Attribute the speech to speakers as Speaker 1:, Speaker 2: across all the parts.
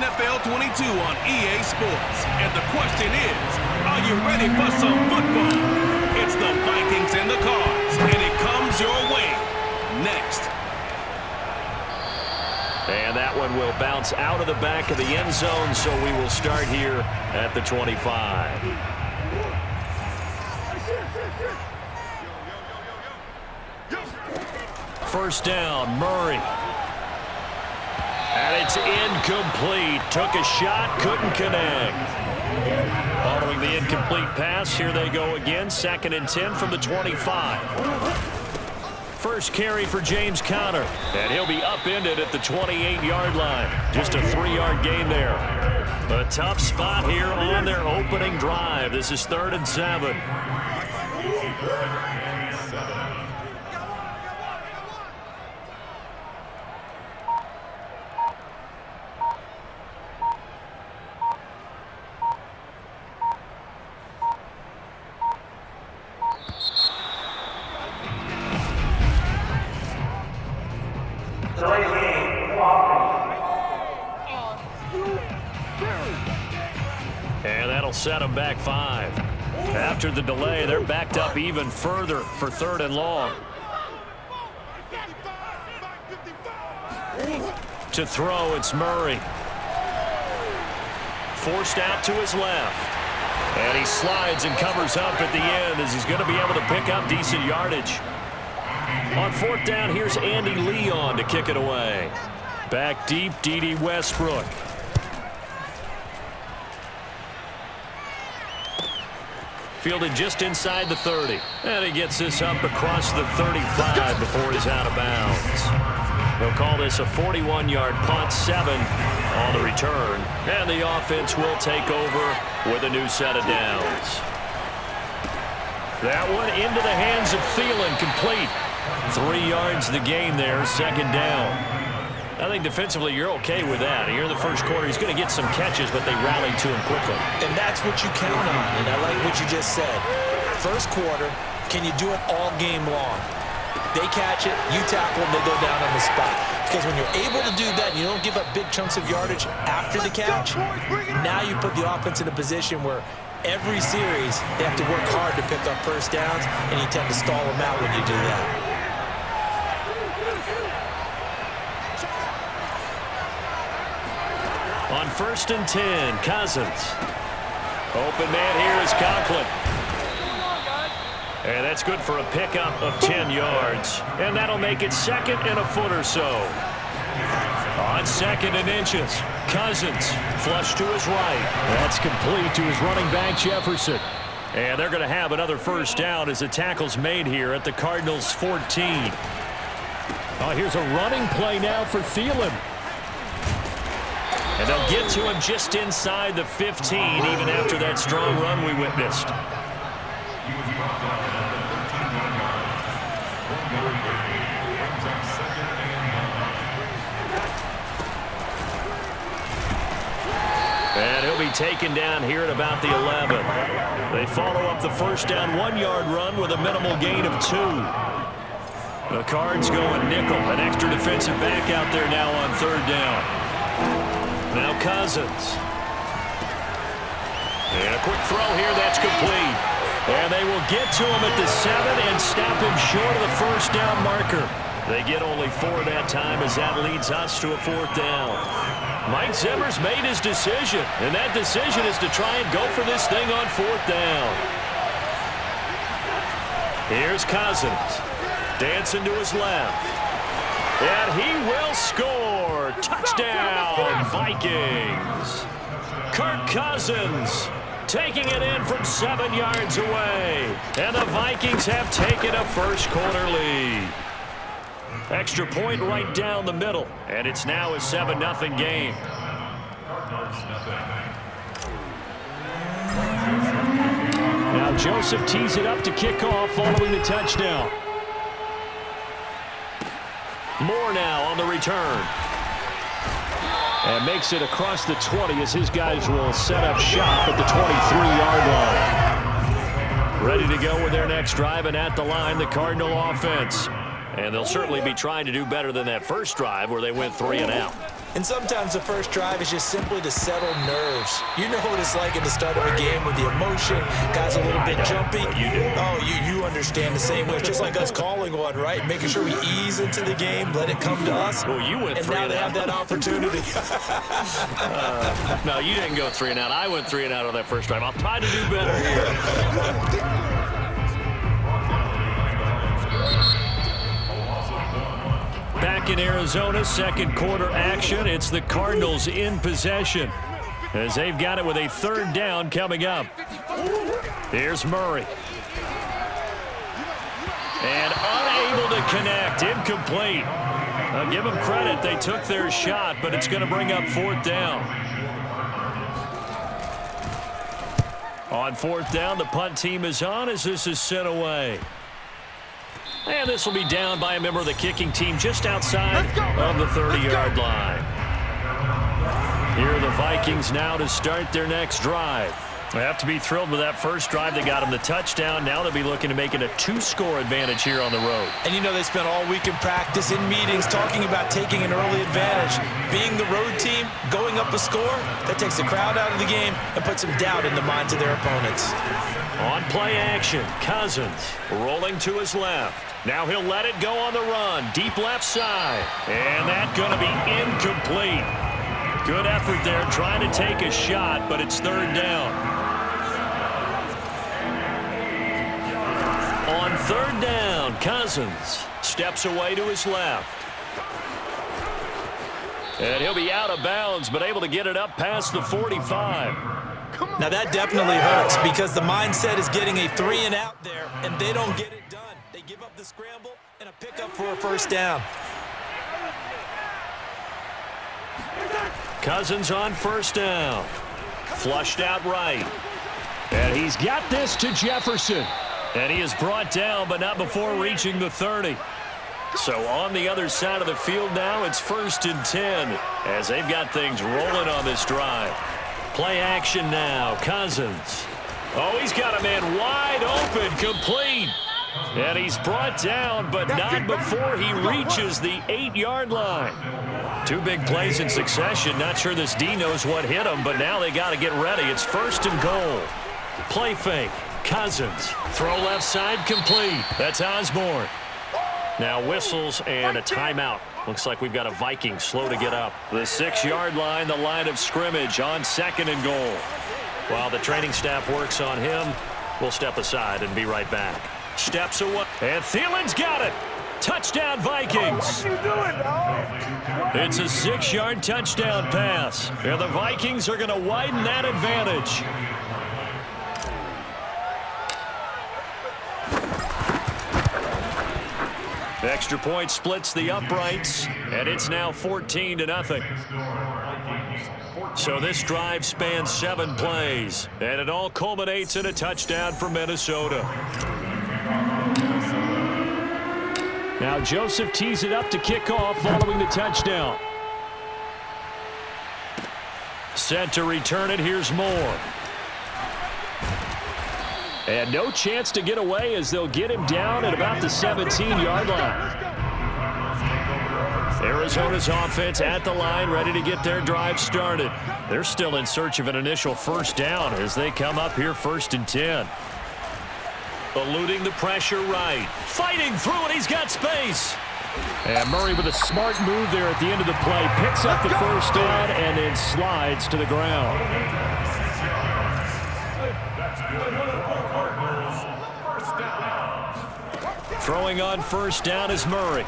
Speaker 1: NFL 22 on EA Sports. And the question is, are you ready for some football? It's the Vikings and the Cards, and it comes your way next.
Speaker 2: And that one will bounce out of the back of the end zone, so we will start here at the 25. First down, Murray. And it's incomplete. Took a shot, couldn't connect. Following the incomplete pass, here they go again. 2nd and 10 from the 25. First carry for James Conner. And he'll be upended at the 28-yard line. Just a 3-yard gain there. A tough spot here on their opening drive. This is 3rd and 7. And that'll set them back 5. After the delay, they're backed up even further for 3rd and long. To throw, it's Murray. Forced out to his left. And he slides and covers up at the end as he's going to be able to pick up decent yardage. On 4th down, here's Andy Leon to kick it away. Back deep, D.D. Westbrook. Fielded just inside the 30. And he gets this up across the 35 before he's out of bounds. They'll call this a 41-yard punt, 7 on the return. And the offense will take over with a new set of downs. That one into the hands of Thielen, complete. 3 yards the gain there, 2nd down. I think defensively you're okay with that. Here in the first quarter, he's going to get some catches, but they rallied to him quickly.
Speaker 3: And that's what you count on, and I like what you just said. First quarter, can you do it all game long? They catch it, you tackle them, they go down on the spot. Because when you're able to do that, you don't give up big chunks of yardage after the catch, now you put the offense in a position where every series they have to work hard to pick up first downs, and you tend to stall them out when you do that.
Speaker 2: On 1st and 10, Cousins. Open man here is Conklin. And that's good for a pickup of 10 yards. And that'll make it 2nd and a foot or so. On 2nd and inches, Cousins flush to his right. That's complete to his running back, Jefferson. And they're going to have another first down as the tackle's made here at the Cardinals' 14. Oh, here's a running play now for Thielen. And they'll get to him just inside the 15, even after that strong run we witnessed. And he'll be taken down here at about the 11. They follow up the first down 1-yard run with a minimal gain of 2. The Cards going nickel, an extra defensive back out there now on 3rd down. Now Cousins. And a quick throw here, that's complete. And they will get to him at the 7 and stop him short of the first down marker. They get only 4 that time as that leads us to a 4th down. Mike Zimmer's made his decision, and that decision is to try and go for this thing on 4th down. Here's Cousins. Dancing to his left. And he will score. Touchdown, Vikings. Kirk Cousins taking it in from 7 yards away. And the Vikings have taken a first quarter lead. Extra point right down the middle. And it's now a 7-0 game. Now Joseph tees it up to kick off following the touchdown. Moore now on the return. And makes it across the 20 as his guys will set up shop at the 23-yard line. Ready to go with their next drive, and at the line, the Cardinal offense. And they'll certainly be trying to do better than that first drive where they went 3 and out.
Speaker 3: And sometimes the first drive is just simply to settle nerves. You know what it's like at the start of a game with the emotion, guys a little bit jumpy.
Speaker 2: You do.
Speaker 3: Oh, you understand the same way. It's just like us calling one, right? Making sure we ease into the game, let it come to us.
Speaker 2: Well, you went
Speaker 3: and
Speaker 2: 3
Speaker 3: now
Speaker 2: and
Speaker 3: they
Speaker 2: out.
Speaker 3: have that opportunity.
Speaker 2: No, you didn't go 3 and out. I went 3 and out on that first drive. I'll try to do better here. Back in Arizona, second quarter action. It's the Cardinals in possession as they've got it with a 3rd down coming up. Here's Murray. And unable to connect. Incomplete. I'll give them credit. They took their shot, but it's going to bring up 4th down. On 4th down, the punt team is on as this is sent away. And this will be down by a member of the kicking team just outside of the 30-yard line. Here are the Vikings now to start their next drive. They have to be thrilled with that first drive. They got them the touchdown. Now they'll be looking to make it a 2-score advantage here on the road.
Speaker 3: And you know they spent all week in practice, in meetings, talking about taking an early advantage. Being the road team, going up a score, that takes the crowd out of the game and puts some doubt in the minds of their opponents.
Speaker 2: On play action, Cousins rolling to his left. Now he'll let it go on the run. Deep left side. And that's going to be incomplete. Good effort there trying to take a shot, but it's 3rd down. On 3rd down, Cousins steps away to his left. And he'll be out of bounds, but able to get it up past the 45.
Speaker 3: Now that definitely hurts because the mindset is getting a 3 and out there, and they don't get it done. They give up the scramble and a pickup for a 1st down.
Speaker 2: Cousins on 1st down. Flushed out right. And he's got this to Jefferson. And he is brought down, but not before reaching the 30. So on the other side of the field now, it's 1st and 10 as they've got things rolling on this drive. Play action now. Cousins. Oh, he's got a man wide open, complete. And he's brought down, but not before he reaches the 8-yard line. 2 big plays in succession. Not sure this D knows what hit him, but now they got to get ready. It's 1st and goal. Play fake. Cousins. Throw left side complete. That's Osborne. Now whistles and a timeout. Looks like we've got a Viking slow to get up. The 6-yard line, the line of scrimmage on 2nd and goal. While the training staff works on him, we'll step aside and be right back. Steps away. And Thielen's got it. Touchdown, Vikings. It's a 6-yard touchdown pass. And the Vikings are going to widen that advantage. Extra point splits the uprights, and it's now 14-0. So this drive spans 7 plays, and it all culminates in a touchdown for Minnesota. Now Joseph tees it up to kick off following the touchdown. Set to return it. Here's Moore. And no chance to get away as they'll get him down at about the 17-yard line. Arizona's offense at the line, ready to get their drive started. They're still in search of an initial 1st down as they come up here 1st and 10. Eluding the pressure right. Fighting through it. He's got space. And Murray with a smart move there at the end of the play. Picks up the 1st down and then slides to the ground. Throwing on 1st down is Murray.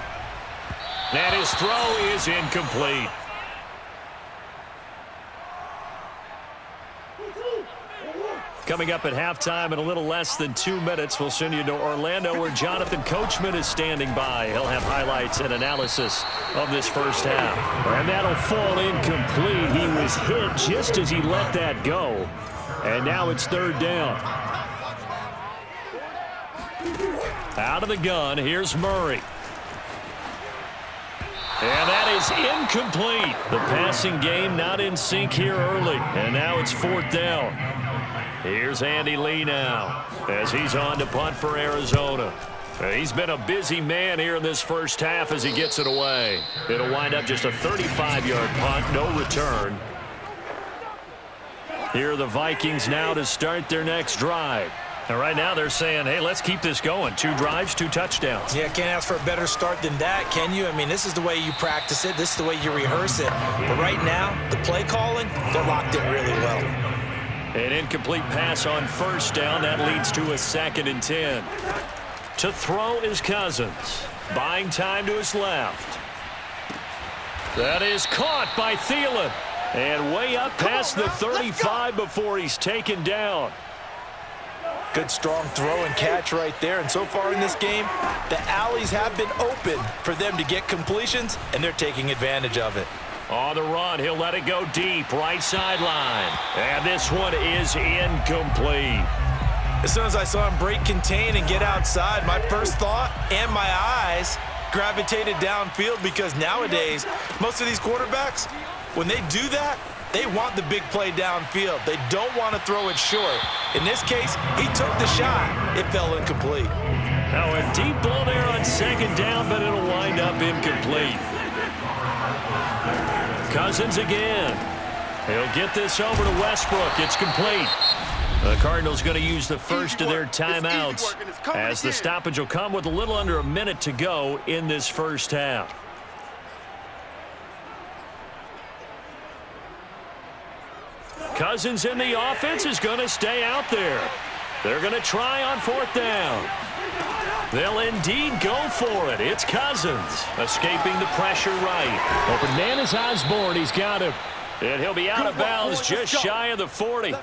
Speaker 2: And his throw is incomplete. Coming up at halftime in a little less than 2 minutes, we'll send you to Orlando where Jonathan Coachman is standing by. He'll have highlights and analysis of this first half. And that'll fall incomplete. He was hit just as he let that go. And now it's 3rd down. Out of the gun, here's Murray. And that is incomplete. The passing game not in sync here early. And now it's 4th down. Here's Andy Lee now as he's on to punt for Arizona. He's been a busy man here in this first half as he gets it away. It'll wind up just a 35-yard punt, no return. Here are the Vikings now to start their next drive. And right now they're saying, hey, let's keep this going. 2 drives, 2 touchdowns.
Speaker 3: Yeah, can't ask for a better start than that, can you? I mean, this is the way you practice it. This is the way you rehearse it. But right now, the play calling, they're locked in really well.
Speaker 2: An incomplete pass on first down. That leads to a 2nd and 10. To throw is Cousins. Buying time to his left. That is caught by Thielen. And way up past the 35 before he's taken down.
Speaker 3: Good strong throw and catch right there. And so far in this game, the alleys have been open for them to get completions, and they're taking advantage of it.
Speaker 2: On the run, he'll let it go deep, right sideline. And this one is incomplete.
Speaker 3: As soon as I saw him break contain and get outside, my first thought and my eyes gravitated downfield, because nowadays, most of these quarterbacks, when they do that, they want the big play downfield. They don't want to throw it short. In this case, he took the shot. It fell incomplete.
Speaker 2: Now a deep ball there on 2nd down, but it'll wind up incomplete. Cousins again. He'll get this over to Westbrook. It's complete. The Cardinals going to use the first of their timeouts, as the stoppage will come with a little under a minute to go in this first half. Cousins in the offense is going to stay out there. They're going to try on 4th down. They'll indeed go for it. It's Cousins escaping the pressure right.
Speaker 4: Open man is Osborne. He's got him.
Speaker 2: And he'll be out of bounds just shy of the 40.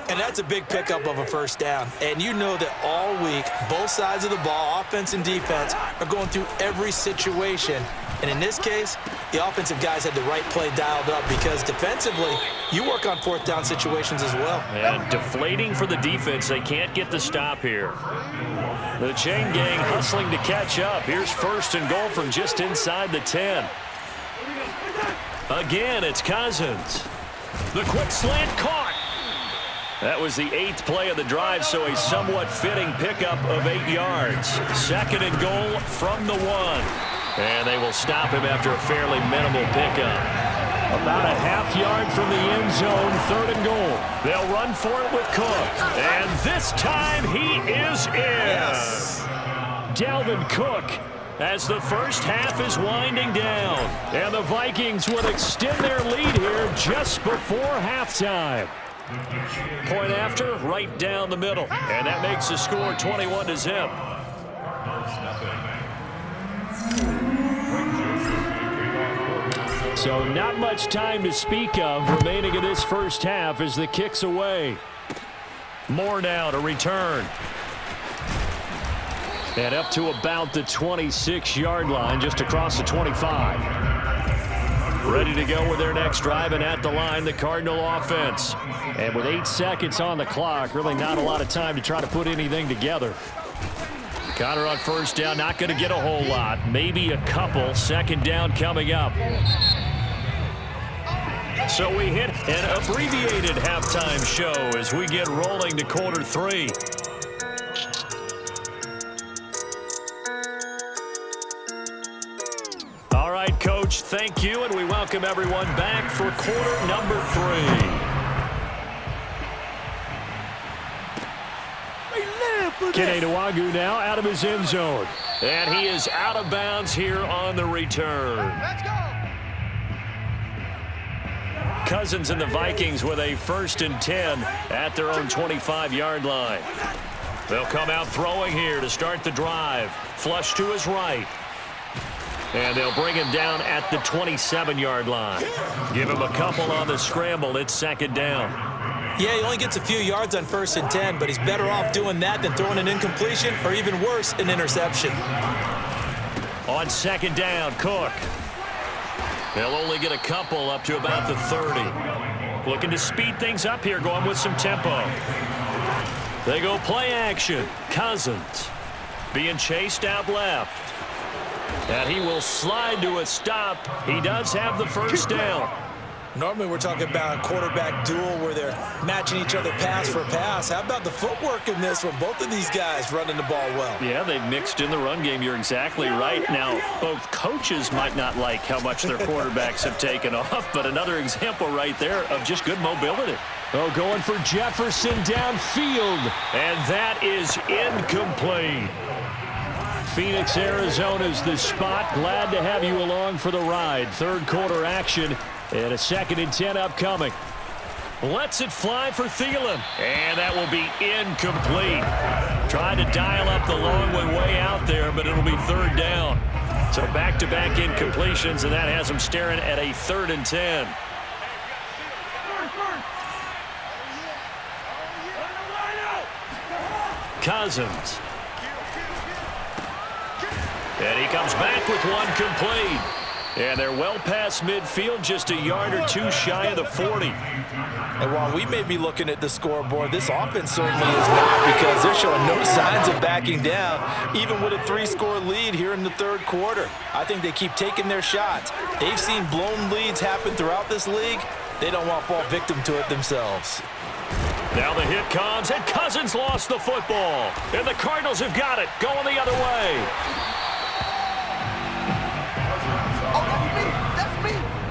Speaker 3: And that's a big pickup of a first down. And you know that all week, both sides of the ball, offense and defense, are going through every situation. And in this case, the offensive guys had the right play dialed up, because defensively, you work on 4th down situations as well.
Speaker 2: And deflating for the defense. They can't get the stop here. The chain gang hustling to catch up. Here's 1st and goal from just inside the 10. Again, it's Cousins. The quick slant caught. That was the 8th play of the drive, so a somewhat fitting pickup of 8 yards. 2nd and goal from the 1. And they will stop him after a fairly minimal pickup.
Speaker 4: About a half yard from the end zone, 3rd and goal.
Speaker 2: They'll run for it with Cook. And this time he is in.
Speaker 3: Yes.
Speaker 2: Dalvin Cook, as the first half is winding down. And the Vikings would extend their lead here just before halftime. Point after, right down the middle. And that makes the score 21-0.
Speaker 4: So not much time to speak of remaining in this first half as the kick's away.
Speaker 2: More now to return. And up to about the 26-yard line, just across the 25. Ready to go with their next drive, and at the line, the Cardinal offense.
Speaker 4: And with 8 seconds on the clock, really not a lot of time to try to put anything together.
Speaker 2: Connor on first down, not going to get a whole lot. Maybe a couple. 2nd down coming up. So we hit an abbreviated halftime show as we get rolling to quarter 3. All right, Coach, thank you, and we welcome everyone back for quarter number 3.
Speaker 4: Kene Nwangwu now out of his end zone.
Speaker 2: And he is out of bounds here on the return.
Speaker 5: Let's go.
Speaker 2: Cousins and the Vikings with a 1st and 10 at their own 25-yard line. They'll come out throwing here to start the drive. Flush to his right. And they'll bring him down at the 27-yard line. Give him a couple on the scramble. It's 2nd down.
Speaker 3: Yeah, he only gets a few yards on 1st and 10, but he's better off doing that than throwing an incompletion, or even worse, an interception.
Speaker 2: On 2nd down, Cook. They'll only get a couple up to about the 30. Looking to speed things up here, going with some tempo. They go play action. Cousins being chased out left. And he will slide to a stop. He does have the 1st down.
Speaker 3: Normally we're talking about a quarterback duel where they're matching each other pass for pass. How about the footwork in this one? Both of these guys running the ball well.
Speaker 4: Yeah, they've mixed in the run game. You're exactly right. Now, both coaches might not like how much their quarterbacks have taken off, but another example right there of just good mobility. Oh, going for Jefferson downfield, and that is incomplete. Phoenix, Arizona's the spot. Glad to have you along for the ride. Third quarter action. And a 2nd and 10 upcoming. Lets it fly for Thielen. And that will be incomplete. Trying to dial up the long one way out there, but it'll be 3rd down. So back-to-back incompletions, and that has them staring at a 3rd and 10. Cousins. And he comes back with one complete. And they're well past midfield, just a yard or two shy of the 40.
Speaker 3: And while we may be looking at the scoreboard, this offense certainly is not, because they're showing no signs of backing down, even with a 3-score lead here in the 3rd quarter. I think they keep taking their shots. They've seen blown leads happen throughout this league. They don't want to fall victim to it themselves.
Speaker 4: Now the hit comes, and Cousins lost the football. And the Cardinals have got it, going the other way.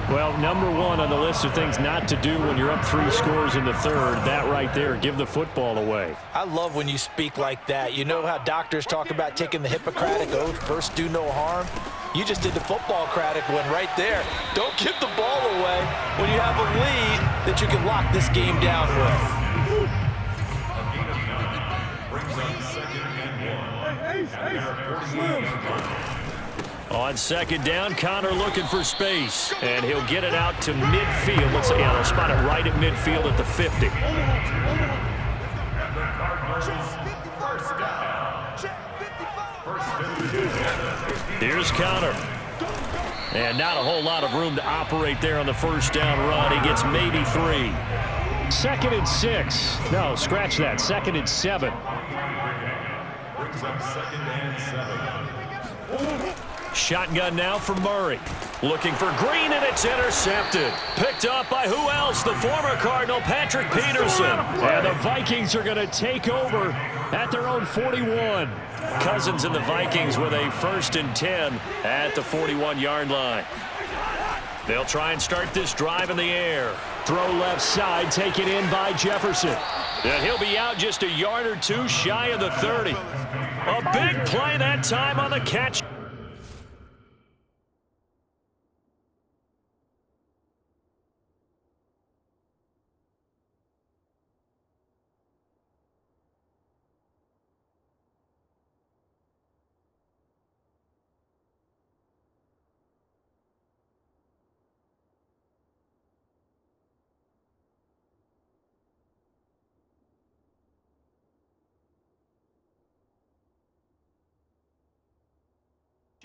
Speaker 4: Well, number one on the list of things not to do when you're up 3 scores in the 3rd, that right there, give the football away.
Speaker 3: I love when you speak like that. You know how doctors talk about taking the Hippocratic oath, first do no harm? You just did the football-cratic one right there. Don't give the ball away when you have a lead that you can lock this game down with.
Speaker 4: On 2nd down, Connor looking for space, and he'll get it out to midfield. Let's see, yeah, they'll spot it right at midfield at the 50. Here's Connor. And not a whole lot of room to operate there on the 1st down run. He gets maybe 3. 2nd and 6. No, scratch that. 2nd and 7.
Speaker 1: Brings up 2nd and 7.
Speaker 4: Shotgun now for Murray. Looking for Green, and it's intercepted. Picked up by who else? The former Cardinal, Patrick Peterson. And the Vikings are going to take over at their own 41. Cousins and the Vikings with a 1st and 10 at the 41-yard line. They'll try and start this drive in the air. Throw left side, taken in by Jefferson. And he'll be out just a yard or two shy of the 30. A big play that time on the catch.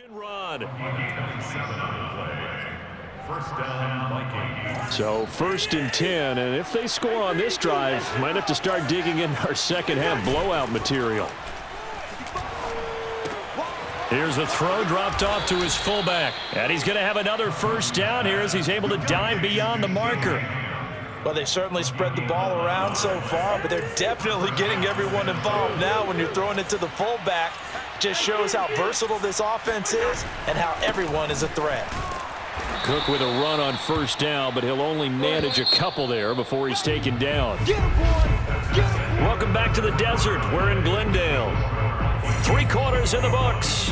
Speaker 4: Run. So 1st and 10, and if they score on this drive, might have to start digging in our 2nd half blowout material. Here's the throw, dropped off to his fullback, and he's going to have another 1st down here as he's able to dive beyond the marker.
Speaker 3: Well, they certainly spread the ball around so far, but they're definitely getting everyone involved now when you're throwing it to the fullback. Just shows how versatile this offense is and how everyone is a threat.
Speaker 4: Cook with a run on 1st down, but he'll only manage a couple there before he's taken down. Welcome back to the desert. We're in Glendale. 3 quarters in the books.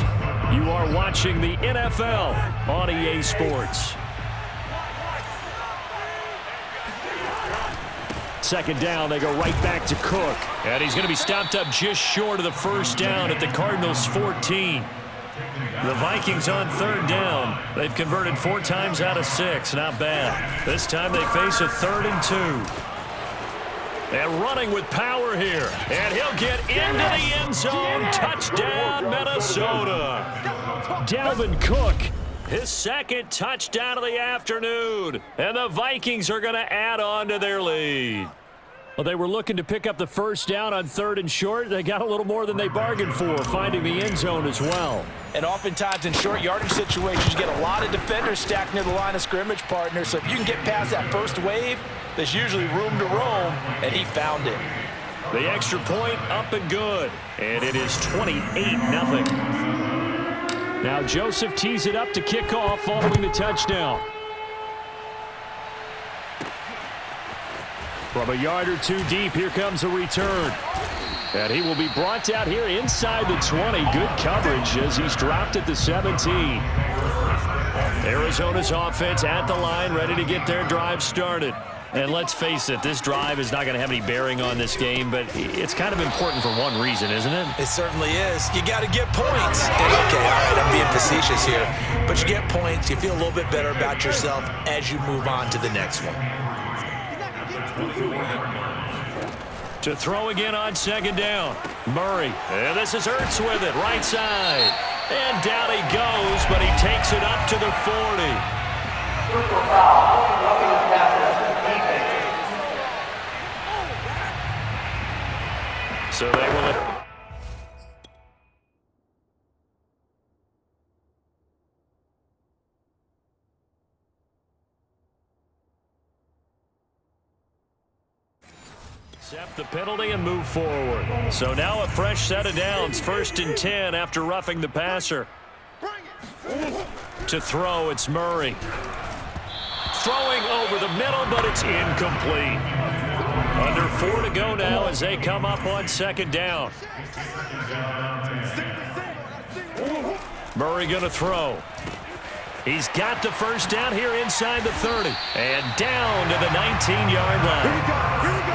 Speaker 4: You are watching the NFL on EA Sports. 2nd down, they go right back to Cook. And he's going to be stopped up just short of the 1st down at the Cardinals' 14. The Vikings on 3rd down. They've converted 4 times out of 6. Not bad. This time they face a 3rd and 2. And running with power here. And he'll get into the end zone. Touchdown, Minnesota. Dalvin Cook, his 2nd touchdown of the afternoon. And the Vikings are going to add on to their lead. Well, they were looking to pick up the 1st down on 3rd and short. They got a little more than they bargained for, finding the end zone as well.
Speaker 3: And oftentimes in short yardage situations, you get a lot of defenders stacked near the line of scrimmage, partner. So if you can get past that first wave, there's usually room to roam, and he found it.
Speaker 4: The extra point up and good. And it is 28-0. Now Joseph tees it up to kick off following the touchdown. From a yard or two deep, here comes a return. And he will be brought out here inside the 20. Good coverage as he's dropped at the 17. Arizona's offense at the line, ready to get their drive started. And let's face it, this drive is not going to have any bearing on this game, but it's kind of important for one reason, isn't it?
Speaker 3: It certainly is. You got to get points. And okay, all right, I'm being facetious here, but you get points, you feel a little bit better about yourself as you move on to the next one.
Speaker 4: To throw again on second down. Murray. And this is Ertz with it, right side. And down he goes, but he takes it up to the 40. So they will... accept the penalty and move forward. So now a fresh set of downs. 1st and 10 after roughing the passer. To throw, it's Murray. Throwing over the middle, but it's incomplete. Under 4 to go now as they come up on second down. Murray going to throw. He's got the first down here inside the 30. And down to the 19-yard line.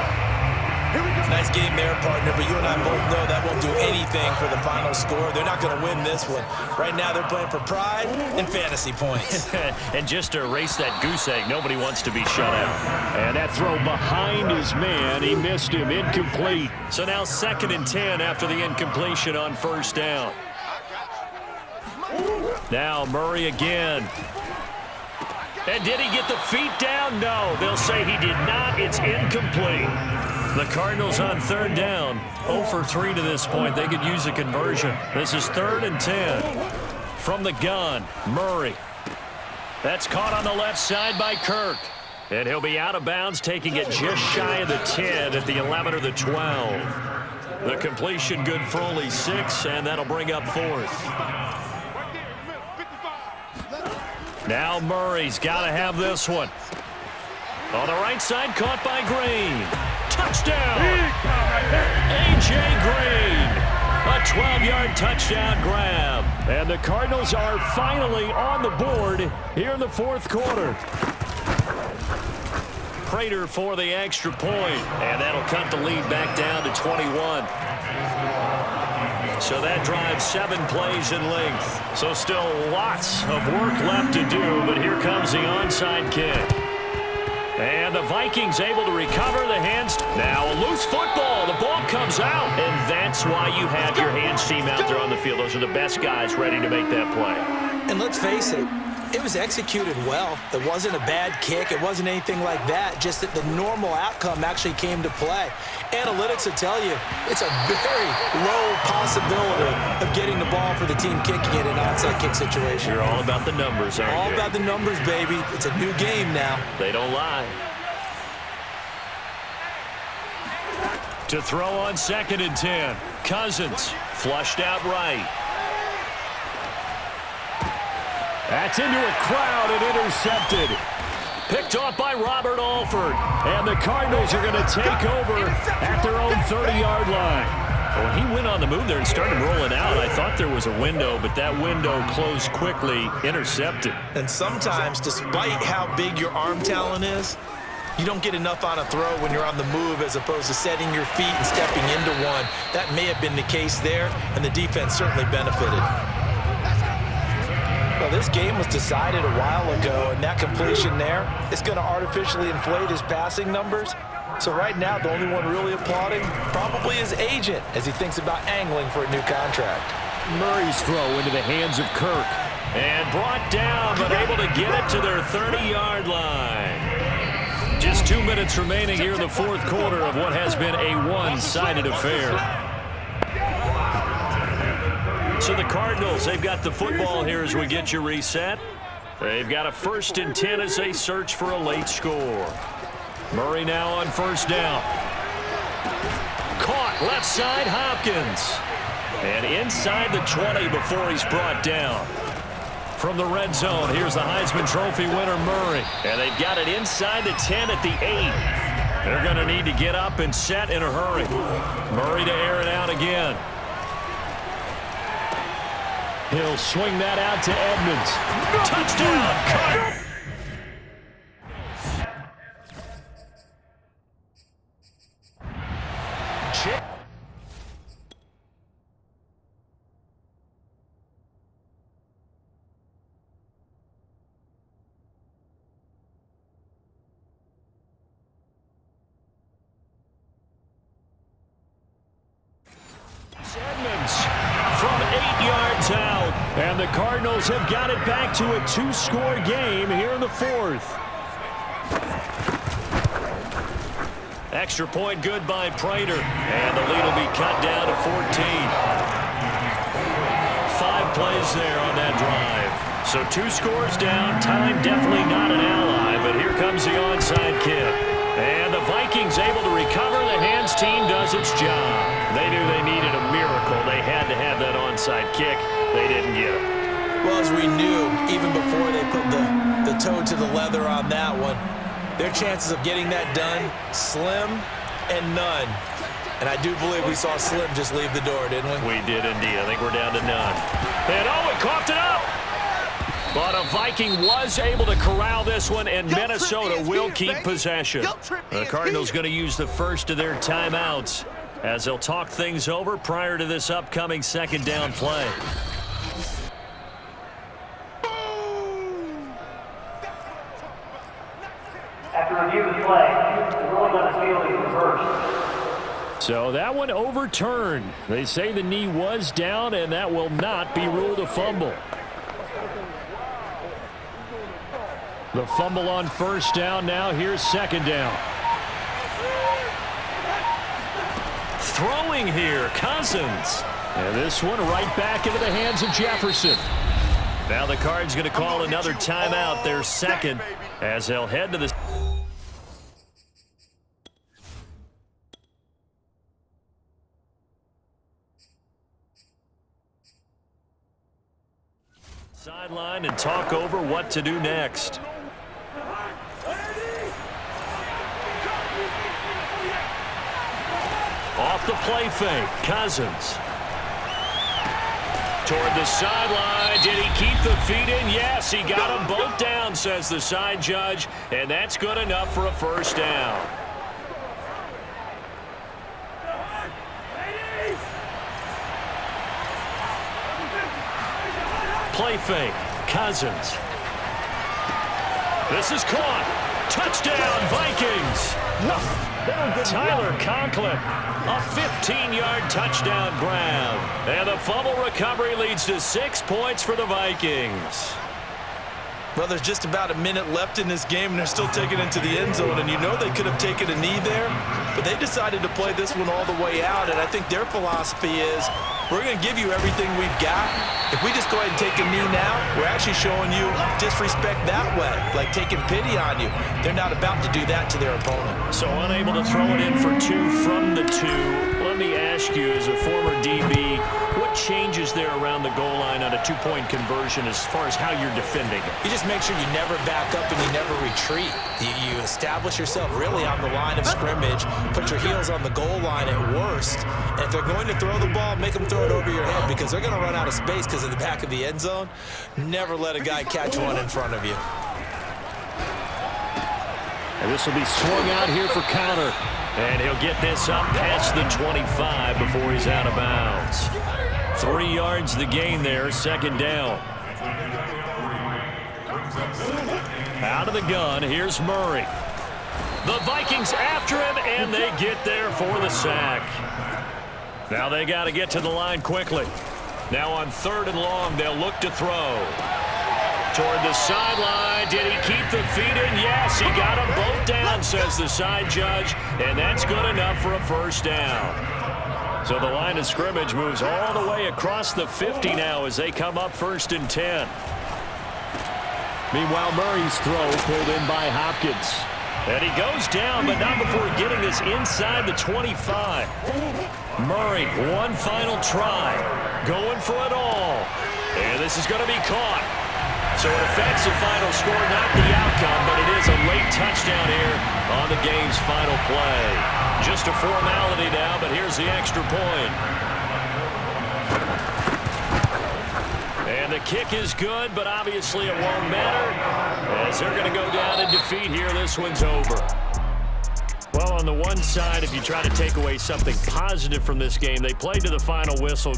Speaker 3: Nice game there, partner, but you and I both know that won't do anything for the final score. They're not going to win this one. Right now they're playing for pride and fantasy points.
Speaker 4: And just to erase that goose egg, nobody wants to be shut out. And that throw behind his man, he missed him, incomplete. So now 2nd and 10 after the incompletion on first down. Now Murray again. And did he get the feet down? No, they'll say he did not. It's incomplete. The Cardinals on 3rd down. 0 for 3 to this point. They could use a conversion. This is 3rd and 10. From the gun, Murray. That's caught on the left side by Kirk. And he'll be out of bounds, taking it just shy of the 10 at the 11 or the 12. The completion good for only 6, and that'll bring up 4th. Now Murray's got to have this one. On the right side, caught by Green. Touchdown! A.J. Green. A 12-yard touchdown grab. And the Cardinals are finally on the board here in the 4th quarter. Prater for the extra point. And that'll cut the lead back down to 21. So that drives 7 plays in length. So still lots of work left to do, but here comes the onside kick. And the Vikings able to recover the hands. Now a loose football. The ball comes out. And that's why you have your hands team out there on the field. Those are the best guys ready to make that play.
Speaker 3: And let's face it, it was executed well. It wasn't a bad kick. It wasn't anything like that. Just that the normal outcome actually came to play. Analytics will tell you it's a very low possibility of getting the ball for the team kicking it in an onside kick situation.
Speaker 4: You're all about the numbers, aren't you?
Speaker 3: All about the numbers, baby. It's a new game now.
Speaker 4: They don't lie. To throw on 2nd and 10. Cousins flushed out right. That's into a crowd and intercepted. Picked off by Robert Alford. And the Cardinals are going to take over at their own 30-yard line. When he went on the move there and started rolling out, I thought there was a window, but that window closed quickly, intercepted.
Speaker 3: And sometimes, despite how big your arm talent is, you don't get enough on a throw when you're on the move as opposed to setting your feet and stepping into one. That may have been the case there, and the defense certainly benefited. Well, this game was decided a while ago, and that completion there is going to artificially inflate his passing numbers. So right now, the only one really applauding probably his agent as he thinks about angling for a new contract.
Speaker 4: Murray's throw into the hands of Kirk. And brought down, but able to get it to their 30-yard line. Just 2 minutes remaining here in the 4th quarter of what has been a one-sided affair.
Speaker 2: So the Cardinals, they've got the football here as we get you reset. They've got a 1st and 10 as they search for a late score. Murray now on 1st down. Caught left side, Hopkins. And inside the 20 before he's brought down. From the red zone, here's the Heisman Trophy winner, Murray. And they've got it inside the 10 at the 8. They're going to need to get up and set in a hurry. Murray to air it out again. He'll swing that out to Edmonds. Touchdown! Cut! Edmonds from 8 yards out. And the Cardinals have got it back to a 2-score game here in the 4th. Extra point good by Prater. And the lead will be cut down to 14. 5 plays there on that drive. So 2 scores down. Time definitely not an ally. But here comes the onside kick. And the Vikings able to recover. The hands team does its job. They knew they needed a miracle. They had to have that onside kick. They didn't get it.
Speaker 3: Well, as we knew, even before they put the toe to the leather on that one, their chances of getting that done, slim and none. And I do believe we saw Slim just leave the door, didn't we?
Speaker 2: We did indeed. I think we're down to none. And oh, it coughed it up! But a Viking was able to corral this one, and Minnesota will keep possession. The Cardinals going to use the first of their timeouts as they'll talk things over prior to this upcoming 2nd down play.
Speaker 5: After review of the play, the ruling on the field is reversed.
Speaker 2: So that one overturned. They say the knee was down, and that will not be ruled a fumble. The fumble on 1st down. Now here's 2nd down. Throwing here, Cousins. And this one right back into the hands of Jefferson. Now the Cards going to call another timeout, their 2nd, as they'll head to the sideline and talk over what to do next. Off the play fake, Cousins. Toward the sideline. Did he keep the feet in? Yes, he got them both down, says the side judge. And that's good enough for a 1st down. Play fake, Cousins. This is caught. Touchdown, Vikings. Tyler Conklin, a 15-yard touchdown grab. And the fumble recovery leads to 6 points for the Vikings.
Speaker 3: Well, there's just about a minute left in this game, and they're still taking it to the end zone. And you know they could have taken a knee there, but they decided to play this one all the way out. And I think their philosophy is, we're going to give you everything we've got. If we just go ahead and take a knee now, we're actually showing you disrespect that way, like taking pity on you. They're not about to do that to their opponent.
Speaker 2: So unable to throw it in for 2 from the 2. Let me ask you, as a former DB, what changes there around the goal line on a 2-point conversion as far as how you're defending it?
Speaker 3: You just make sure you never back up and you never retreat. You establish yourself really on the line of scrimmage, put your heels on the goal line at worst, and if they're going to throw the ball, make them throw it over your head because they're going to run out of space because of the back of the end zone. Never let a guy catch one in front of you.
Speaker 2: And this will be swung out here for counter. And he'll get this up past the 25 before he's out of bounds. 3 yards the gain there, 2nd down. Out of the gun, here's Murray. The Vikings after him, and they get there for the sack. Now they got to get to the line quickly. Now on 3rd and long, they'll look to throw. Toward the sideline. Did he keep the feet in? Yes, he got them both down, says the side judge, and that's good enough for a 1st down.
Speaker 4: So the line of scrimmage moves all the way across the 50 now as they come up 1st and 10.
Speaker 2: Meanwhile, Murray's throw pulled in by Hopkins.
Speaker 4: And he goes down, but not before getting this inside the 25. Murray, one final try. Going for it all. And this is going to be caught. So it affects the final score, not the outcome, but it is a late touchdown here on the game's final play. Just a formality now, but here's the extra point. And the kick is good, but obviously it won't matter as they're going to go down in defeat here. This one's over. Well, on the one side, if you try to take away something positive from this game, they played to the final whistle.